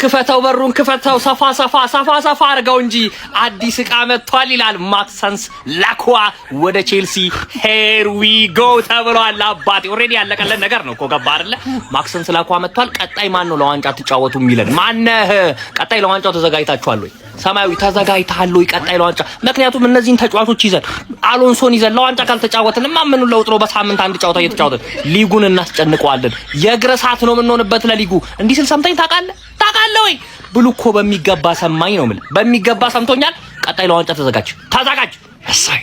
ክፈተው በሩን ክፈተው ሰፋ አርገው እንጂ አዲስ ዕቃ መጥቷል ይላል ማክሰንስ ላክዋ ወደ ቼልሲ ሄር ዊ ጎ ተብሏል። አባቴ ኦሬዲ ያለቀለን ነገር ነው እኮ ገባ አይደለ? ማክሰንስ ላክዋ መጥቷል። ቀጣይ ማን ነው ለዋንጫ ተጫወቱ የሚለን? ማነህ? ቀጣይ ለዋንጫው ተዘጋጅታችኋል ወይ? ሰማያዊ ተዘጋጅተሃል ወይ ቀጣይ ለዋንጫ? ምክንያቱም እነዚህን ተጫዋቾች ይዘን አሎንሶን ይዘን ለዋንጫ ካልተጫወትን ማን ምን ለውጥ ነው? በሳምንት አንድ ጨዋታ እየተጫወትን ሊጉን እናስጨንቀዋለን። የእግረሳት ነው የምንሆንበት ለሊጉ። እንዲህ ስል ሰምተኝ ታውቃለህ ወይ? ብሉ እኮ በሚገባ ሰማኝ ነው የምልህ። በሚገባ ሰምቶኛል። ቀጣይ ለዋንጫ ተዘጋጅ። እሰይ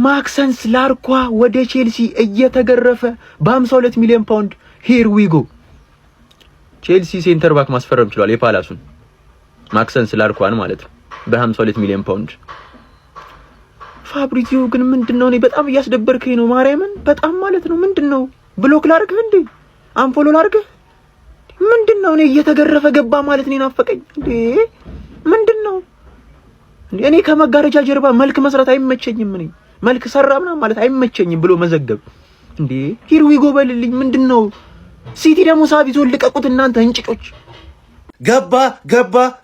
ማክሰንስ ላርኳ ወደ ቼልሲ እየተገረፈ በ52 ሚሊዮን ፓውንድ ሂር ዊ ጎ። ቼልሲ ሴንተር ባክ ማስፈረም ችሏል። የፓላሱን ማክሰንስ ላርኳን ማለት ነው በ52 ሚሊዮን ፓውንድ። ፋብሪዚዮ ግን ምንድነው? እኔ በጣም እያስደበርከኝ ነው ማርያምን፣ በጣም ማለት ነው። ምንድነው? ብሎክ ላርግህ እንዴ? አንፎሎ ላርግህ? ምንድነው? እኔ እየተገረፈ ገባ ማለት ነው ናፈቀኝ እንዴ? ምንድነው? እኔ ከመጋረጃ ጀርባ መልክ መስራት አይመቸኝም። እኔ መልክ ሰራ ምናምን ማለት አይመቸኝም ብሎ መዘገብ እንዴ? ሂር ዊ ጎ በልልኝ። ምንድነው? ሲቲ ደግሞ ሳቢዞ ልቀቁት እናንተ እንጭጮች።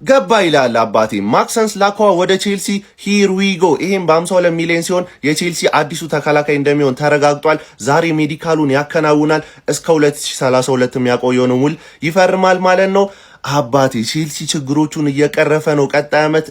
ገባ ይላል አባቴ። ማክሰንስ ላክዋ ወደ ቼልሲ ሂር ዊ ጎ። ይሄም በ52 ሚሊዮን ሲሆን የቼልሲ አዲሱ ተከላካይ እንደሚሆን ተረጋግጧል። ዛሬ ሜዲካሉን ያከናውናል። እስከ 2032 የሚያቆየውን ውል ይፈርማል ማለት ነው። አባቴ ቼልሲ ችግሮቹን እየቀረፈ ነው። ቀጣይ ዓመት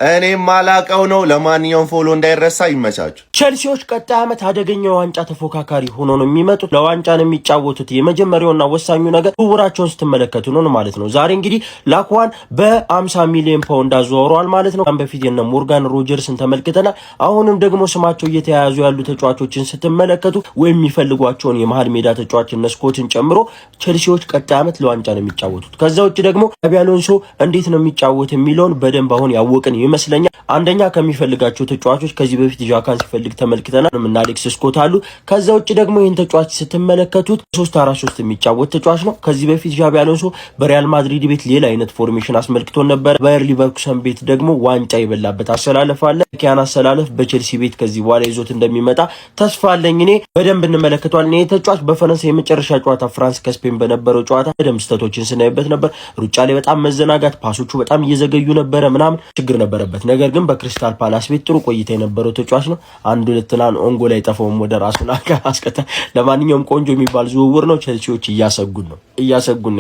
እኔም አላቀው ነው። ለማንኛውም ፎሎ እንዳይረሳ። ይመቻችሁ። ቼልሲዎች ቀጣይ ዓመት አደገኛ ዋንጫ ተፎካካሪ ሆኖ ነው የሚመጡት። ለዋንጫ ነው የሚጫወቱት። የመጀመሪያውና ወሳኙ ነገር ዝውውራቸውን ስትመለከቱ ነው ማለት ነው። ዛሬ እንግዲህ ላክዋን በ50 ሚሊዮን ፓውንድ አዘዋውረዋል ማለት ነው። በፊት የነ ሞርጋን ሮጀርስን ተመልክተናል። አሁንም ደግሞ ስማቸው እየተያያዙ ያሉ ተጫዋቾችን ስትመለከቱ ወይም የሚፈልጓቸውን የመሃል ሜዳ ተጫዋች እነ ስኮትን ጨምሮ ቼልሲዎች ቀጣይ ዓመት ለዋንጫ ነው የሚጫወቱት። ከዛ ውጭ ደግሞ ሻቢ አሎንሶ እንዴት ነው የሚጫወት የሚለውን በደንብ አሁን ያወቅን ይመስለኛል። አንደኛ ከሚፈልጋቸው ተጫዋቾች ከዚህ በፊት ጃካን ሲፈልግ ተመልክተናል እና አሌክስ ስኮት አሉ። ከዛ ውጭ ደግሞ ይህን ተጫዋች ስትመለከቱት 3-4-3 የሚጫወት ተጫዋች ነው። ከዚህ በፊት ሻቢ አሎንሶ በሪያል ማድሪድ ቤት ሌላ አይነት ፎርሜሽን አስመልክቶን ነበር። ባየር ሊቨርኩሰን ቤት ደግሞ ዋንጫ የበላበት አሰላለፍ አለ። ኪያን አሰላለፍ በቼልሲ ቤት ከዚህ በኋላ ይዞት እንደሚመጣ ተስፋ አለኝ። እኔ በደንብ እንመለከተዋለን። ይሄ ተጫዋች በፈረንሳይ የመጨረሻ ጨዋታ ፍራንስ ከስፔን በነበረው ጨዋታ በደንብ ስህተቶችን ስናይበት ነበር። ሩጫ ላይ በጣም መዘናጋት፣ ፓሶቹ በጣም እየዘገዩ ነበረ ምናምን ችግር ነበረበት። ነገር ግን በክሪስታል ፓላስ ቤት ጥሩ ቆይታ የነበረው ተጫዋች ነው። አንዱ ለትላን ኦንጎ ላይ ጠፋውም ወደ ራሱን አስከታ። ለማንኛውም ቆንጆ የሚባል ዝውውር ነው። ቼልሲዎች እያሰጉን ነው።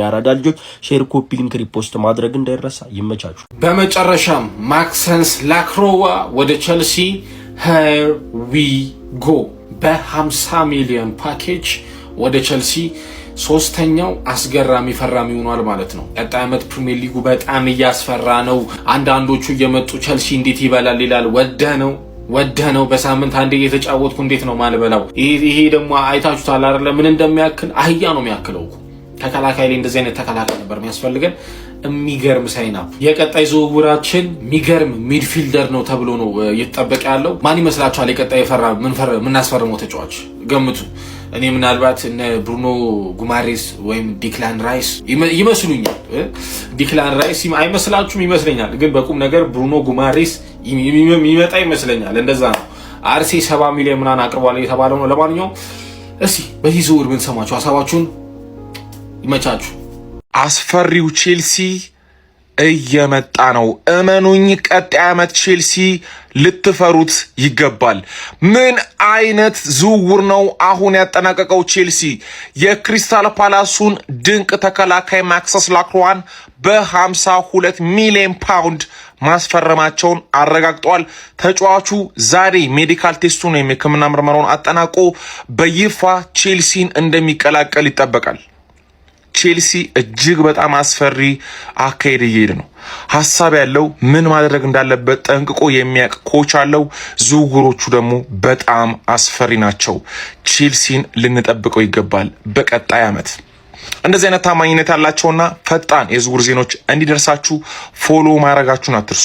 ያራዳ ልጆች ሼር፣ ኮፒ ሊንክ፣ ሪፖስት ማድረግ እንዳይረሳ። ይመቻችሁ። በመጨረሻም ማክሰንስ ላክሮዋ ወደ ቼልሲ ሄር ዊ ጎ በ50 ሚሊዮን ፓኬጅ ወደ ቼልሲ ሶስተኛው አስገራሚ ፈራሚ ሆኗል ማለት ነው። ቀጣይ ዓመት ፕሪሚየር ሊጉ በጣም እያስፈራ ነው። አንዳንዶቹ እየመጡ ቼልሲ እንዴት ይበላል ይላል። ወደ ነው በሳምንት አንዴ እየተጫወትኩ እንዴት ነው ማልበላው? ይሄ ደግሞ አይታችሁታል አይደለ? ምን እንደሚያክል አህያ ነው የሚያክለው። ተከላካይ ላይ እንደዚህ አይነት ተከላካይ ነበር የሚያስፈልገን። የሚገርም ሳይና የቀጣይ ዝውውራችን የሚገርም ሚድፊልደር ነው ተብሎ ነው እየተጠበቀ ያለው። ማን ይመስላችኋል? የቀጣይ ምናስፈርመው ተጫዋች ገምቱ። እኔ ምናልባት እነ ብሩኖ ጉማሬስ ወይም ዲክላን ራይስ ይመስሉኛል። ዲክላን ራይስ አይመስላችሁም? ይመስለኛል። ግን በቁም ነገር ብሩኖ ጉማሬስ ይመጣ ይመስለኛል። እንደዛ ነው። አርሴ 70 ሚሊዮን ምናምን አቅርቧል እየተባለ ነው። ለማንኛውም እስቲ በዚህ ዝውውር ምን ሰማችሁ? ሀሳባችሁን ይመቻችሁ። አስፈሪው ቼልሲ እየመጣ ነው። እመኑኝ፣ ቀጣይ ዓመት ቼልሲ ልትፈሩት ይገባል። ምን አይነት ዝውውር ነው አሁን ያጠናቀቀው ቼልሲ? የክሪስታል ፓላሱን ድንቅ ተከላካይ ማክሰንስ ላክሮዋን በ52 ሚሊዮን ፓውንድ ማስፈረማቸውን አረጋግጧል። ተጫዋቹ ዛሬ ሜዲካል ቴስቱን ወይም የሕክምና ምርመራውን አጠናቆ በይፋ ቼልሲን እንደሚቀላቀል ይጠበቃል። ቼልሲ እጅግ በጣም አስፈሪ አካሄድ እየሄደ ነው። ሀሳብ ያለው ምን ማድረግ እንዳለበት ጠንቅቆ የሚያውቅ ኮች አለው። ዝውውሮቹ ደግሞ በጣም አስፈሪ ናቸው። ቼልሲን ልንጠብቀው ይገባል። በቀጣይ ዓመት እንደዚህ አይነት ታማኝነት ያላቸውና ፈጣን የዝውውር ዜናዎች እንዲደርሳችሁ ፎሎ ማድረጋችሁን አትርሱ።